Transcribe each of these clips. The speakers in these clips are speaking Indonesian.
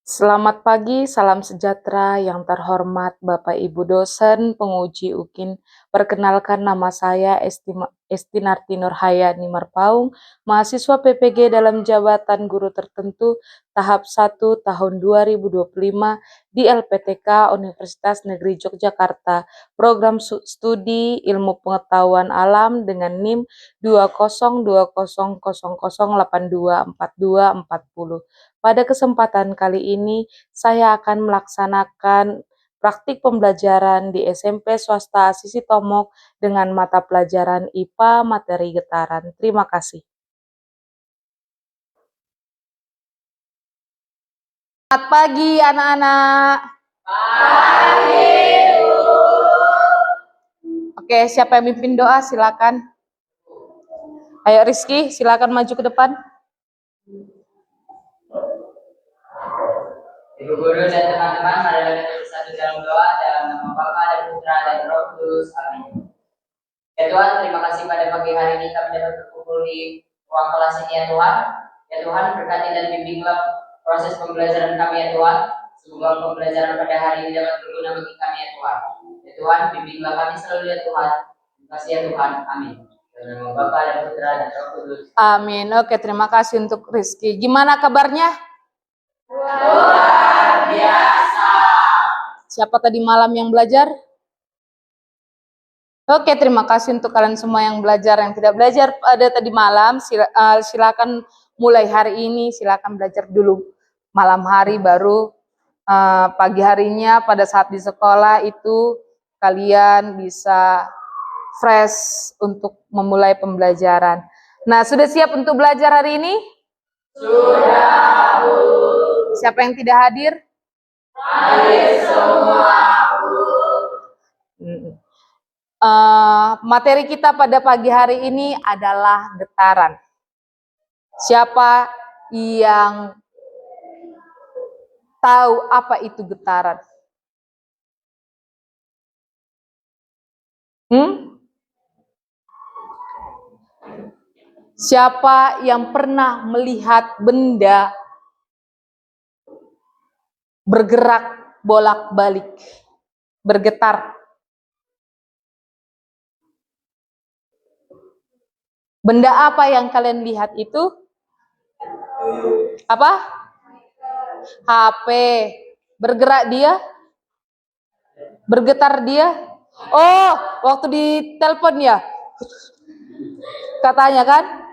Selamat pagi, salam sejahtera yang terhormat Bapak Ibu dosen, penguji UKIN. Perkenalkan nama saya Esti Narti Nurhayani Marpaung, mahasiswa PPG dalam jabatan guru tertentu tahap 1 tahun 2025 di LPTK Universitas Negeri Yogyakarta, program studi ilmu pengetahuan alam dengan NIM 2020000824240. Pada kesempatan kali ini, saya akan melaksanakan praktik pembelajaran di SMP swasta Sisi Tomok dengan mata pelajaran IPA materi getaran. Terima kasih. Selamat pagi anak-anak. Pagi. Oke, siapa yang mimpin doa silakan. Ayo Rizky, silakan maju ke depan. Ibu guru dan teman-teman, marilah kita bersatu dalam doa dalam nama Bapa dan Putra dan Roh Kudus. Amin. Ya Tuhan, terima kasih pada pagi hari ini kami dapat berkumpul di ruang kelas ini ya Tuhan. Ya Tuhan, berkati dan bimbinglah proses pembelajaran kami ya Tuhan. Semoga pembelajaran pada hari ini dapat berguna bagi kami ya Tuhan. Ya Tuhan, bimbinglah kami selalu ya Tuhan. Terima kasih ya Tuhan. Amin. Dalam nama Bapa dan Putra dan Roh Kudus. Amin. Oke, terima kasih untuk Rizky. Gimana kabarnya? Luar biasa. Siapa tadi malam yang belajar? Oke, terima kasih untuk kalian semua yang belajar. Yang tidak belajar pada tadi malam, silakan mulai hari ini, silakan belajar dulu. Malam hari baru pagi harinya pada saat di sekolah itu kalian bisa fresh untuk memulai pembelajaran. Nah, sudah siap untuk belajar hari ini? Sudah, Bu. Siapa yang tidak hadir? Hadir semua, Bu. Materi kita pada pagi hari ini adalah getaran. Siapa yang tahu apa itu getaran? Siapa yang pernah melihat benda bergerak bolak-balik, bergetar? Benda apa yang kalian lihat itu? Apa? HP. Bergerak dia? Bergetar dia? Oh, waktu di telepon ya? Katanya kan?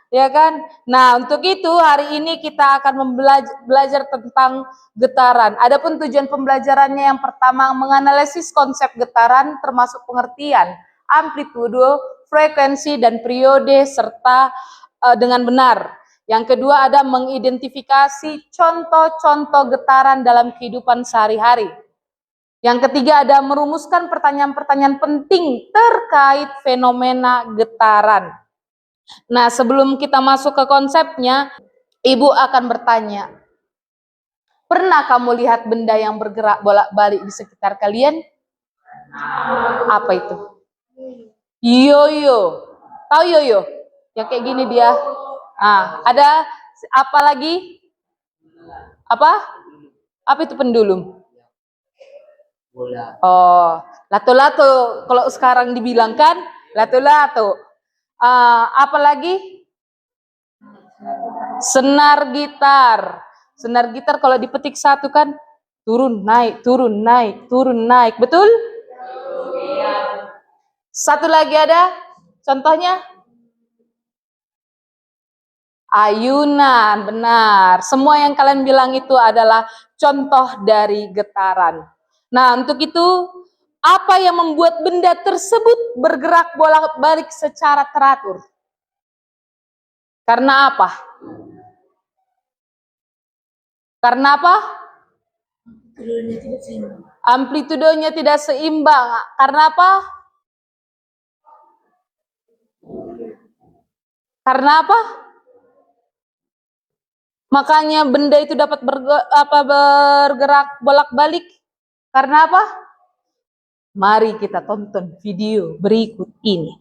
Ya kan? Nah, untuk itu hari ini kita akan belajar tentang getaran. Adapun tujuan pembelajarannya yang pertama menganalisis konsep getaran termasuk pengertian, amplitudo, frekuensi dan periode serta dengan benar. Yang kedua ada mengidentifikasi contoh-contoh getaran dalam kehidupan sehari-hari. Yang ketiga ada merumuskan pertanyaan-pertanyaan penting terkait fenomena getaran. Nah, sebelum kita masuk ke konsepnya, Ibu akan bertanya, pernah kamu lihat benda yang bergerak bolak-balik di sekitar kalian? Apa itu? Yoyo. Tahu yoyo? Yang kayak gini dia. Ada apa lagi? Apa? Apa itu pendulum? Oh, lato-lato. Kalau sekarang dibilangkan lato-lato. Apa lagi? Senar gitar. Senar gitar kalau dipetik satu kan turun, naik, turun, naik, turun, naik. Betul? Satu lagi ada contohnya? Ayunan, benar. Semua yang kalian bilang itu adalah contoh dari getaran. Nah, untuk itu, apa yang membuat benda tersebut bergerak bolak-balik secara teratur? Karena apa? Karena apa? Amplitudonya tidak seimbang. Karena apa? Karena apa? Makanya benda itu dapat bergerak bolak-balik. Karena apa? Mari kita tonton video berikut ini.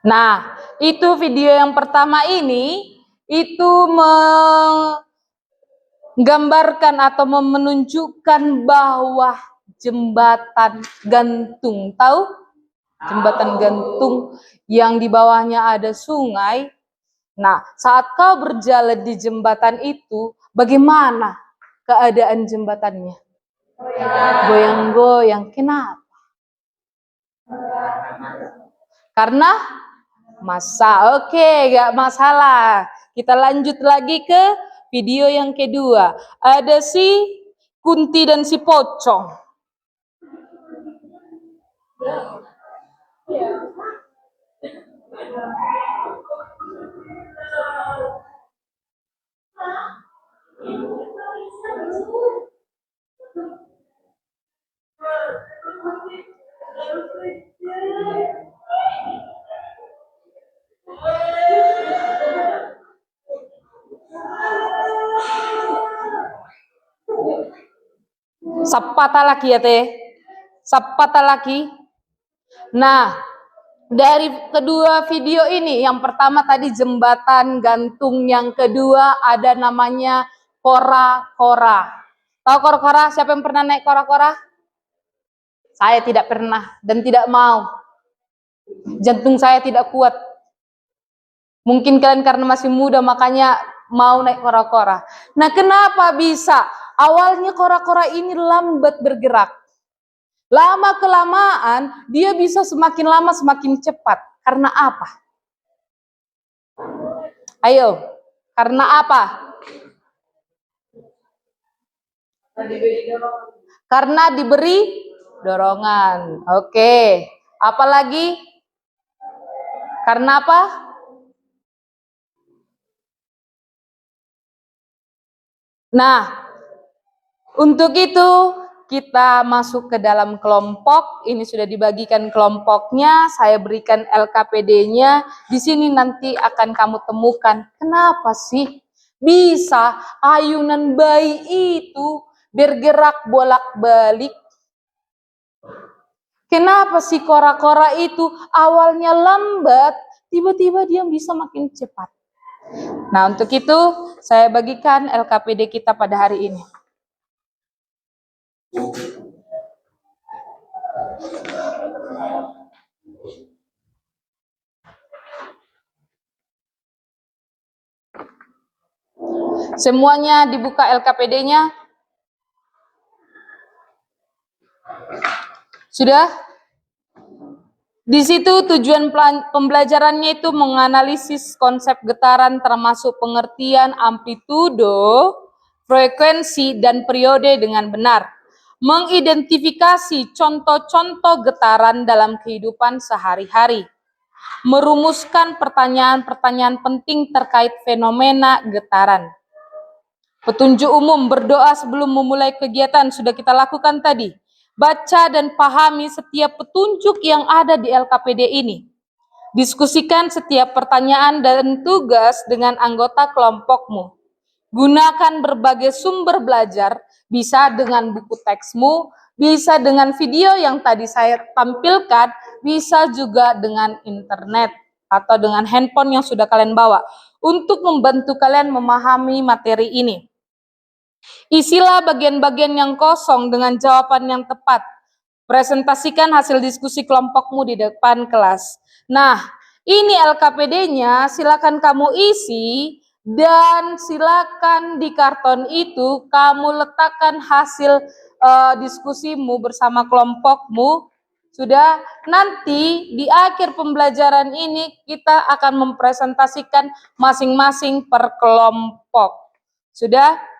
Nah, itu video yang pertama ini itu menggambarkan atau menunjukkan bahwa jembatan gantung, tahu? Jembatan gantung yang di bawahnya ada sungai. Nah, saat kau berjalan di jembatan itu, bagaimana keadaan jembatannya? Goyang-goyang. Kenapa? Karena masa. Oke, gak masalah. Kita lanjut lagi ke video yang kedua. Ada si Kunti dan si Pocong. Sapata lagi ya teh. Sapata lagi. Nah, dari kedua video ini, yang pertama tadi jembatan gantung, yang kedua ada namanya kora-kora. Tahu kora-kora? Siapa yang pernah naik kora-kora? Saya tidak pernah dan tidak mau. Jantung saya tidak kuat. Mungkin kalian karena masih muda makanya mau naik kora-kora. Nah, kenapa bisa? Awalnya kora-kora ini lambat bergerak. Lama kelamaan dia bisa semakin lama semakin cepat. Karena apa? Ayo, karena apa? Karena diberi dorongan. Oke. Apalagi? Karena apa? Nah, untuk itu kita masuk ke dalam kelompok. Ini sudah dibagikan kelompoknya. Saya berikan LKPD-nya. Di sini nanti akan kamu temukan. Kenapa sih bisa ayunan bayi itu bergerak bolak-balik? Kenapa sih kora-kora itu awalnya lambat, tiba-tiba dia bisa makin cepat? Nah, untuk itu saya bagikan LKPD kita pada hari ini. Semuanya dibuka LKPD-nya. Sudah? Di situ tujuan pembelajarannya itu menganalisis konsep getaran termasuk pengertian amplitudo, frekuensi, dan periode dengan benar. Mengidentifikasi contoh-contoh getaran dalam kehidupan sehari-hari. Merumuskan pertanyaan-pertanyaan penting terkait fenomena getaran. Petunjuk umum, berdoa sebelum memulai kegiatan sudah kita lakukan tadi. Baca dan pahami setiap petunjuk yang ada di LKPD ini. Diskusikan setiap pertanyaan dan tugas dengan anggota kelompokmu. Gunakan berbagai sumber belajar, bisa dengan buku teksmu, bisa dengan video yang tadi saya tampilkan, bisa juga dengan internet atau dengan handphone yang sudah kalian bawa untuk membantu kalian memahami materi ini. Isilah bagian-bagian yang kosong dengan jawaban yang tepat. Presentasikan hasil diskusi kelompokmu di depan kelas. Nah, ini LKPD-nya, silakan kamu isi dan silakan di karton itu kamu letakkan hasil diskusimu bersama kelompokmu. Sudah, nanti di akhir pembelajaran ini kita akan mempresentasikan masing-masing per kelompok. Sudah?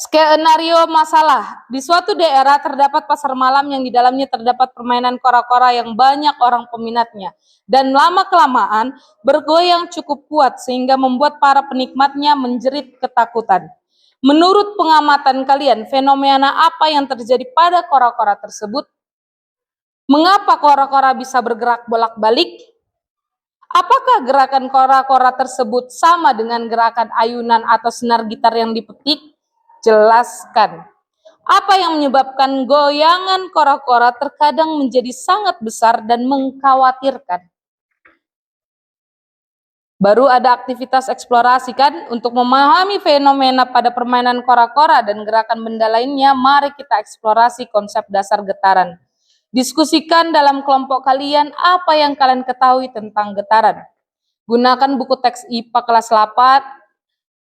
Skenario masalah. Di suatu daerah terdapat pasar malam yang di dalamnya terdapat permainan kora-kora yang banyak orang peminatnya. Dan lama-kelamaan bergoyang cukup kuat sehingga membuat para penikmatnya menjerit ketakutan. Menurut pengamatan kalian, fenomena apa yang terjadi pada kora-kora tersebut? Mengapa kora-kora bisa bergerak bolak-balik? Apakah gerakan kora-kora tersebut sama dengan gerakan ayunan atau senar gitar yang dipetik? Jelaskan. Apa yang menyebabkan goyangan kora-kora terkadang menjadi sangat besar dan mengkhawatirkan? Baru ada aktivitas eksplorasi kan? Untuk memahami fenomena pada permainan kora-kora dan gerakan benda lainnya, mari kita eksplorasi konsep dasar getaran. Diskusikan dalam kelompok kalian apa yang kalian ketahui tentang getaran. Gunakan buku teks IPA kelas 8,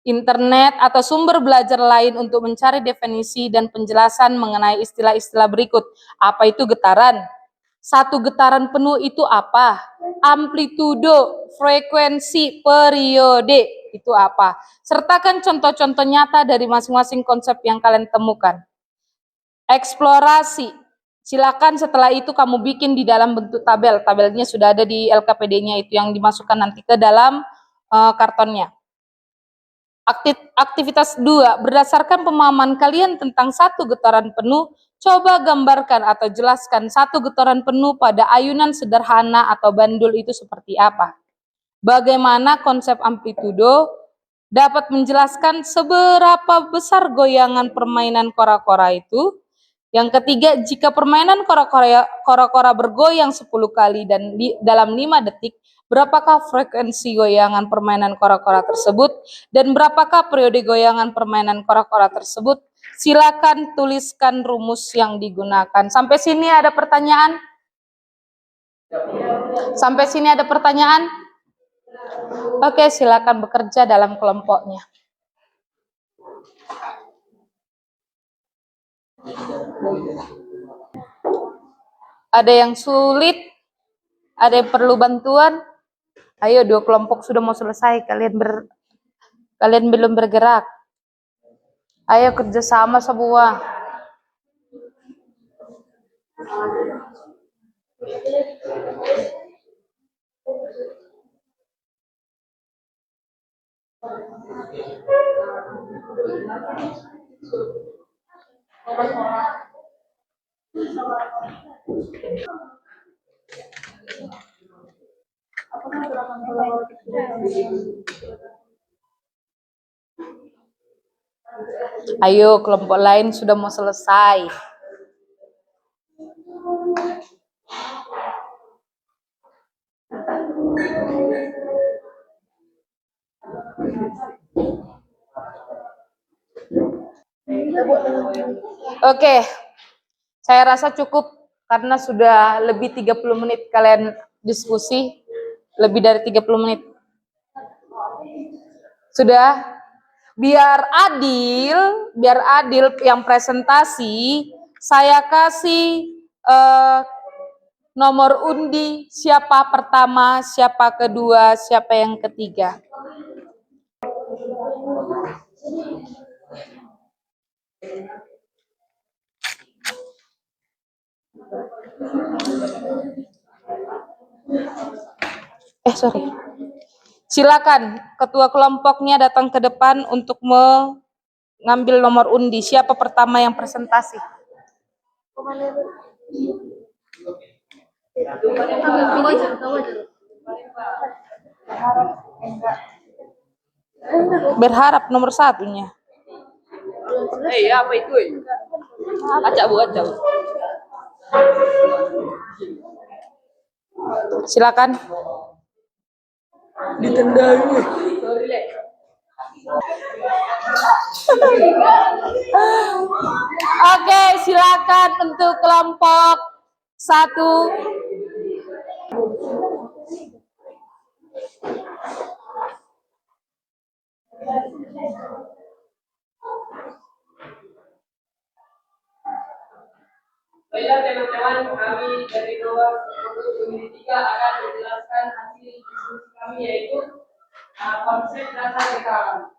internet, atau sumber belajar lain untuk mencari definisi dan penjelasan mengenai istilah-istilah berikut. Apa itu getaran? Satu getaran penuh itu apa? Amplitudo, frekuensi, periode itu apa? Sertakan contoh-contoh nyata dari masing-masing konsep yang kalian temukan. Eksplorasi. Silakan setelah itu kamu bikin di dalam bentuk tabel. Tabelnya sudah ada di LKPD-nya, itu yang dimasukkan nanti ke dalam kartonnya. Aktivitas 2, berdasarkan pemahaman kalian tentang satu getaran penuh, coba gambarkan atau jelaskan satu getaran penuh pada ayunan sederhana atau bandul itu seperti apa. Bagaimana konsep amplitudo dapat menjelaskan seberapa besar goyangan permainan kora-kora itu. Yang ketiga, jika permainan kora-kora bergoyang 10 kali dan dalam 5 detik, berapakah frekuensi goyangan permainan kora-kora tersebut, dan berapakah periode goyangan permainan kora-kora tersebut? Silakan tuliskan rumus yang digunakan. Sampai sini ada pertanyaan? Sampai sini ada pertanyaan? Oke, silakan bekerja dalam kelompoknya. Ada yang sulit? Ada yang perlu bantuan? Ayo, 2 kelompok sudah mau selesai. Kalian belum bergerak. Ayo kerjasama semua. Ayo, kelompok lain sudah mau selesai. Oke, saya rasa cukup karena sudah lebih 30 menit kalian diskusi, lebih dari 30 menit. Sudah? Biar adil yang presentasi, saya kasih nomor undi, siapa pertama, siapa kedua, siapa yang ketiga. Sorry. Silakan ketua kelompoknya datang ke depan untuk mengambil nomor undi. Siapa pertama yang presentasi? Berharap nomor satunya. Apa itu? Acak bu. Silakan. Ditendang. Oke, silakan untuk kelompok 1. Baiklah teman-teman, kami dari nomor 3 akan menjelaskan hasil diskusi kami, yaitu konsep dasar getaran.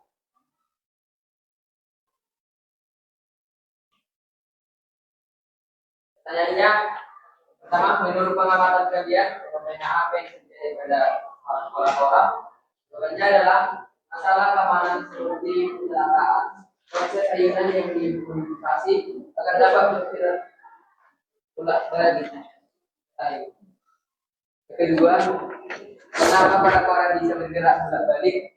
Pertanyaannya pertama, menurut pengamatan kalian fenomena apa yang terjadi pada orang-orang? Jawabannya adalah masalah keamanan seperti kecelakaan, proses ayunan yang dimodifikasi agar dapat bergerak ulang lagi. Yang kedua, kenapa para orang bisa bergerak bolak balik?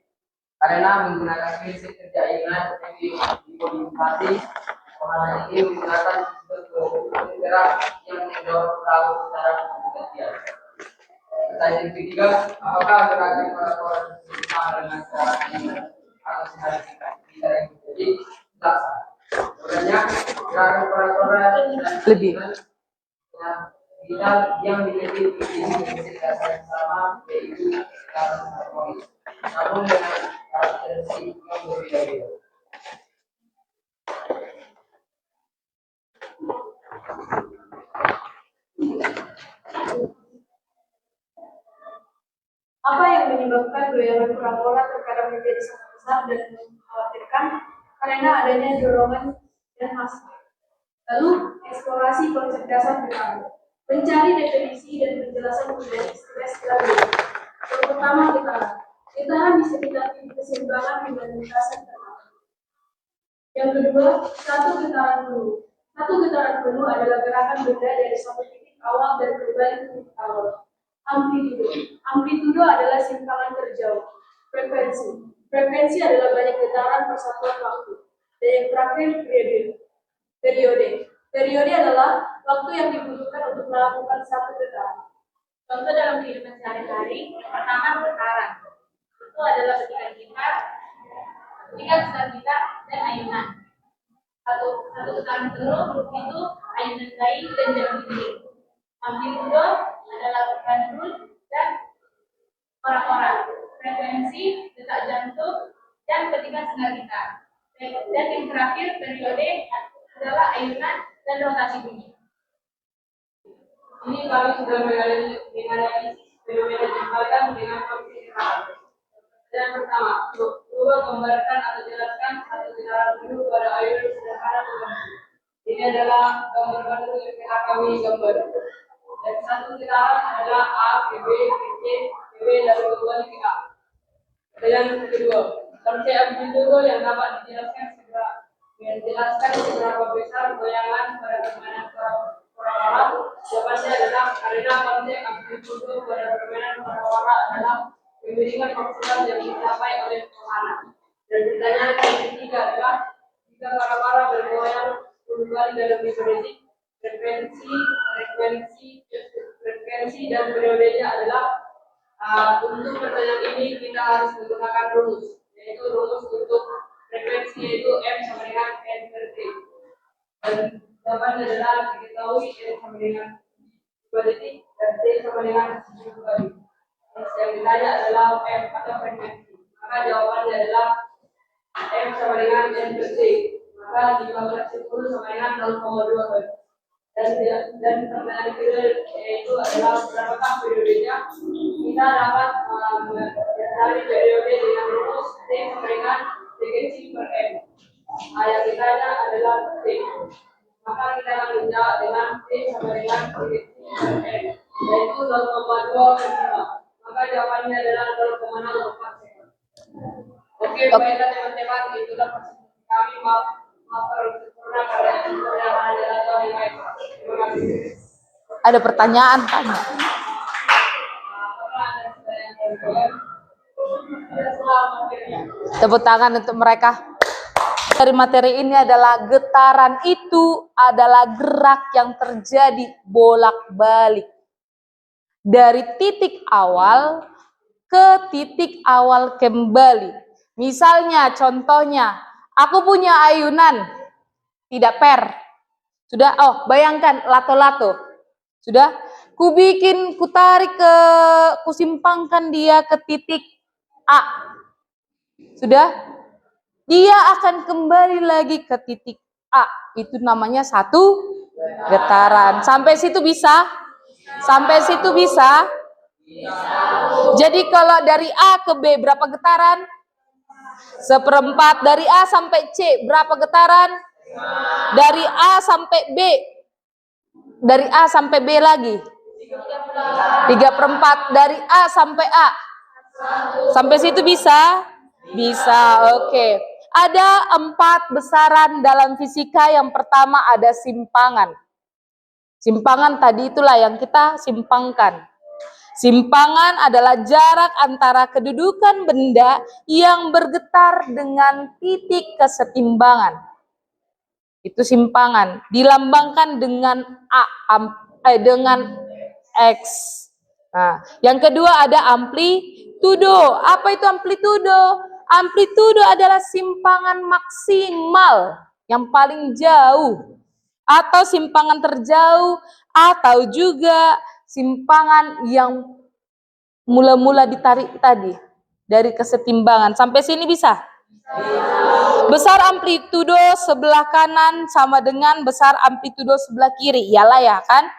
Karena menggunakan prinsip kerja ayunan yang dimodifikasi. Pengalaman ini menggunakan bergerak yang mendorong perahu secara bergantian. Pertanyaan ketiga, apakah gerakan para orang sama dengan cara ini atau secara tidak yang menjadi dasar? Sebenarnya gerakan para orang Lebih. kita yang memiliki prinsip dasar yang sama, yaitu gerakan harmonis, namun dengan karakteristik yang berbeda-beda. Apa yang menyebabkan goyangan kura-kura terkadang menjadi sangat besar dan mengkhawatirkan karena adanya dorongan dan massa. Lalu, eksplorasi konsep dasar getaran. Mencari definisi dan penjelasan mengenai istilah-istilah berikut. Yang pertama, getaran. Getaran bisa dilatih keseimbangan dengan lintasan tertentu. Yang kedua, satu getaran penuh. Satu getaran penuh adalah gerakan benda dari satu titik awal dan kembali ke titik awal. Amplitudo. Amplitudo adalah simpangan terjauh. Frekuensi. Frekuensi adalah banyak getaran persatuan waktu. Dan yang terakhir, periode. Periode adalah waktu yang dibutuhkan untuk melakukan satu getaran. Contoh dalam kehidupan sehari-hari, yang pertama getaran. Itu adalah ketikan gitar, ketikan gitar kita, dan ayunan. Satu getaran penuh itu ayunan kain dan jarum dinding. Amplitudo adalah gandrul dan kora-kora. Frekuensi, detak jantung, dan ketikan senar gitar. Dan yang terakhir, periode adalah ayunan dan rotasi bunyi. Ini kami sudah menganalisis fenomena jembatan dengan kondisi getaran. Dan pertama, coba gambarkan atau jelaskan satu getaran penuh pada ayunan sederhana tertentu. Ini adalah gambar batu yang telah kami gambar. Dan satu getaran adalah A, B, B, C, B, lalu kembali ke A. Dan kedua, konsep amplitudo yang dapat dijelaskan menjelaskan seberapa besar goyangan pada permainan kora-kora. Jawabannya adalah karena konsep amplitudo pada permainan kora-kora adalah pemilihan maksimal yang dicapai oleh pemana. Dan pertanyaan yang ketiga adalah jika kora-kora bergoyang 10 kali dalam detik, frekuensi dan periodenya adalah untuk pertanyaan ini kita harus menggunakan rumus, yaitu rumus untuk frekuensi yaitu M sama dengan N per T. Dan jawabannya adalah diketahui M sama dengan 2 detik dan T sama dengan 10 kali. Yang ditanya adalah M atau frekuensi. Maka jawabannya adalah M sama dengan N per T. Maka 15 10 sama dengan 0,2 kali. Dan pertanyaan kedua yaitu adalah berapakah periodenya? Kita dapat mencari periode dengan rumus T sama dengan frekuensi per M. Yang ditanya adalah T. Maka kita akan menjawab dengan T sama dengan frekuensi per M, yaitu 0,2 per 5. Maka jawabannya adalah 0,04 sekon. Oke, baiklah teman-teman, itulah presentasi kami. Maaf sempurna karena perjalanan adalah yang baik. Terima kasih. Ada pertanyaan, tanya. Tepuk tangan untuk mereka. Dari materi ini adalah getaran itu adalah gerak yang terjadi bolak-balik. Dari titik awal ke titik awal kembali. Misalnya, contohnya, aku punya ayunan, tidak per. Sudah, bayangkan lato-lato. Sudah, kutarik kusimpangkan dia ke titik A. Sudah, dia akan kembali lagi ke titik A. Itu namanya satu getaran. Sampai situ bisa? Sampai situ bisa? Jadi kalau dari A ke B berapa getaran? 1/4. Dari A sampai C berapa getaran? Dari A sampai B Dari A sampai B lagi. 3/4 dari A sampai A. Sampai situ bisa? Bisa, oke. Ada 4 besaran dalam fisika. Yang pertama ada simpangan. Simpangan tadi itulah yang kita simpangkan. Simpangan adalah jarak antara kedudukan benda yang bergetar dengan titik kesetimbangan. Itu simpangan. Dilambangkan dengan dengan X. Nah, yang kedua ada amplitudo. Apa itu amplitudo? Amplitudo adalah simpangan maksimal yang paling jauh, atau simpangan terjauh, atau juga simpangan yang mula-mula ditarik tadi dari kesetimbangan. Sampai sini bisa? Besar amplitudo sebelah kanan sama dengan besar amplitudo sebelah kiri. Iyalah ya kan?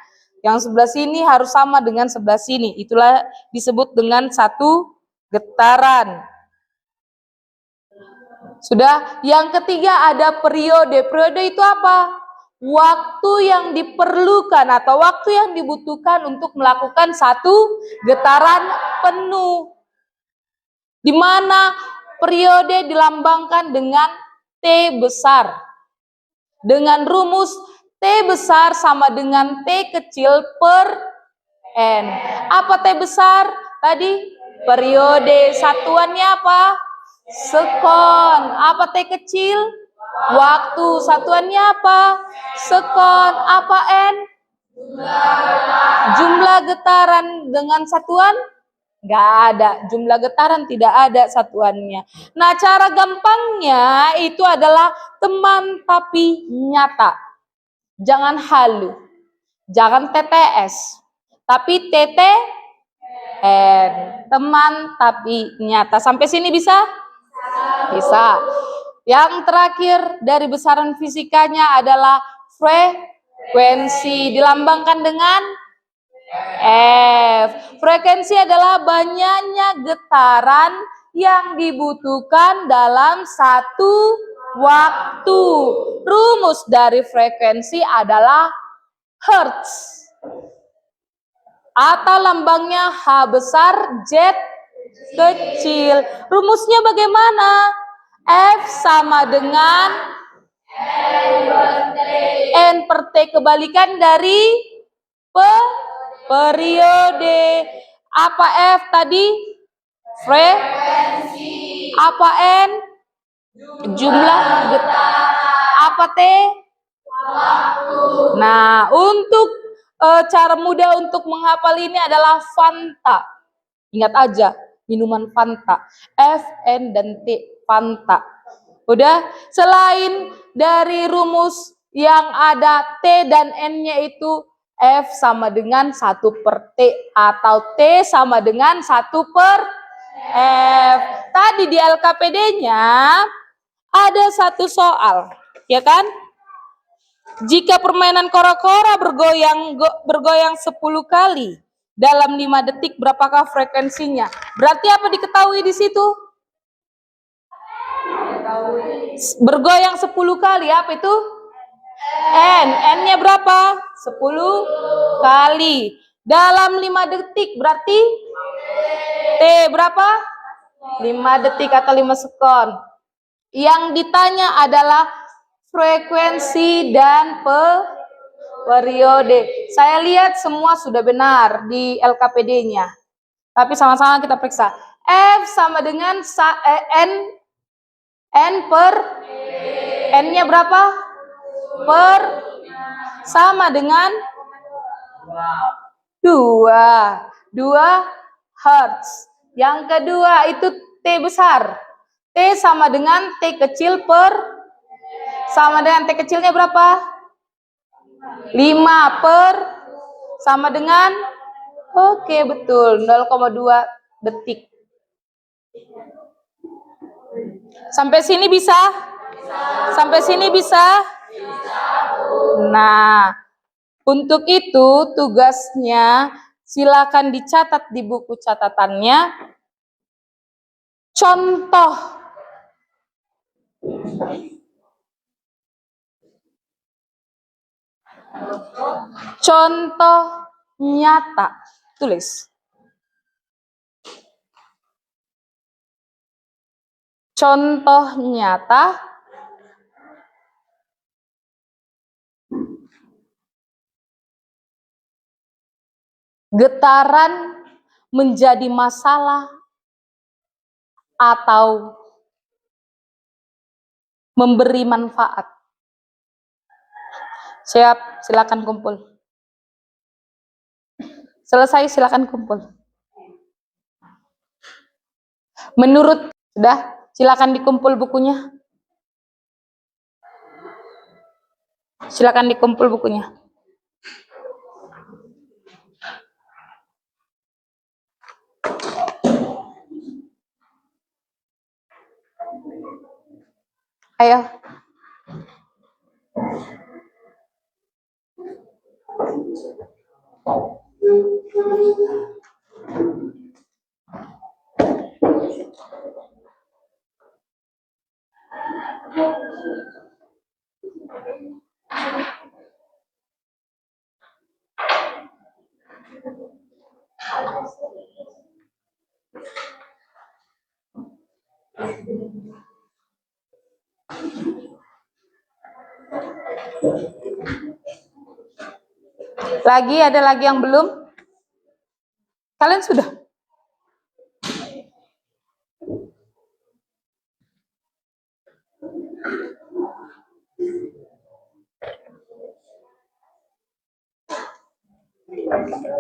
Yang sebelah sini harus sama dengan sebelah sini. Itulah disebut dengan satu getaran. Sudah. Yang ketiga ada periode. Periode itu apa? Waktu yang diperlukan atau waktu yang dibutuhkan untuk melakukan satu getaran penuh. Di mana periode dilambangkan dengan T besar. Dengan rumus T besar sama dengan T kecil per N. Apa T besar? Tadi periode. Satuannya apa? Sekon. Apa T kecil? Waktu. Satuannya apa? Sekon. Apa N? Jumlah getaran dengan satuan? Nggak ada. Jumlah getaran tidak ada satuannya. Nah, cara gampangnya itu adalah teman tapi nyata. Jangan halu. Jangan TTS. Tapi TTN. Teman tapi nyata. Sampai sini bisa? Bisa. Yang terakhir dari besaran fisikanya adalah frekuensi. Dilambangkan dengan F. Frekuensi adalah banyaknya getaran yang dibutuhkan dalam satu waktu. Rumus dari frekuensi adalah Hertz. Atau lambangnya H besar, Z kecil. Rumusnya bagaimana? F sama dengan N per T. Kebalikan dari periode. Apa F tadi? Frekuensi. Apa N? Jumlah getaran. Apa T? Waktu. Nah, untuk cara mudah untuk menghafal ini adalah Fanta. Ingat aja, minuman Fanta. F, N, dan T. Fanta. Udah? Selain dari rumus yang ada T dan N-nya itu F sama dengan 1 per T atau T sama dengan 1 per F. Tadi di LKPD-nya ada satu soal, ya kan? Jika permainan kora-kora bergoyang 10 kali dalam 5 detik, berapakah frekuensinya? Berarti apa diketahui di situ? Bergoyang 10 kali, apa itu? N. N-nya berapa? 10 kali. Dalam 5 detik berarti T berapa? 5 detik atau 5 sekon. Yang ditanya adalah frekuensi dan periode. Saya lihat semua sudah benar di LKPD-nya. Tapi sama-sama kita periksa. F sama dengan N per N-nya berapa? Per sama dengan 2 Hertz. Yang kedua itu T besar. T sama dengan T kecil per sama dengan T kecilnya berapa? 5 per sama dengan oke, betul 0,2 detik. Sampai sini bisa? Sampai sini bisa? Nah, untuk itu tugasnya silakan dicatat di buku catatannya. Contoh. Contoh nyata. Tulis. Contoh nyata getaran menjadi masalah atau memberi manfaat. Siap, silakan kumpul. Selesai, silakan kumpul. Menurut, sudah, silakan dikumpul bukunya. Silakan dikumpul bukunya. Ayo. Lagi, ada lagi yang belum? Kalian sudah?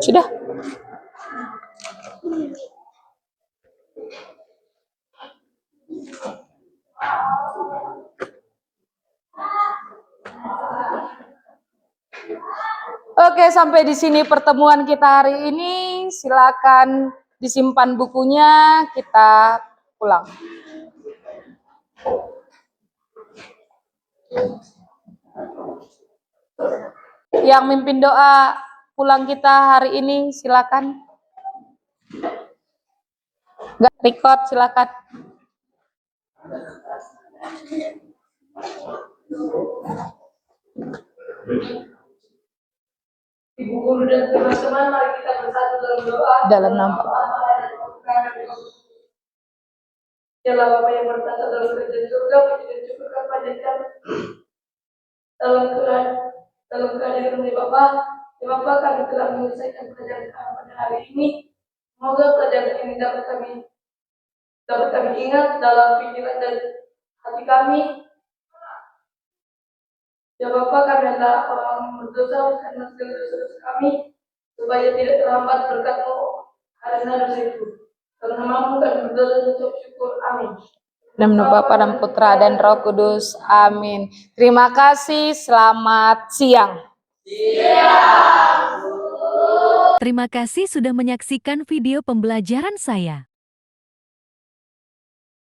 Sudah? Oke, sampai di sini pertemuan kita hari ini. Silakan disimpan bukunya, kita pulang. Yang mimpin doa pulang kita hari ini, silakan. Nggak record, silakan. Ibu guru dan teman-teman, mari kita bersatu dalam doa. Dalam nama Dialah Bapa yang bertata dalam kerajaan surga, puji dan syukur kepanjatkan dalam kehadiran Bapa. Ya Bapa, kami telah menyelesaikan pelajaran kami pada hari ini. Semoga pelajaran ini dapat kami ingat dalam pikiran dan hati kami. Ya Bapa, kami adalah orang yang berdosa karena segala dosa-dosa kami, supaya tidak terhambat berkat-Mu karena dosa itu. Karena namamu kami berdoa dan syukur. Amin. Dalam nama Bapa dan Putra dan Roh Kudus. Amin. Terima kasih. Selamat siang. Terima kasih sudah menyaksikan video pembelajaran saya.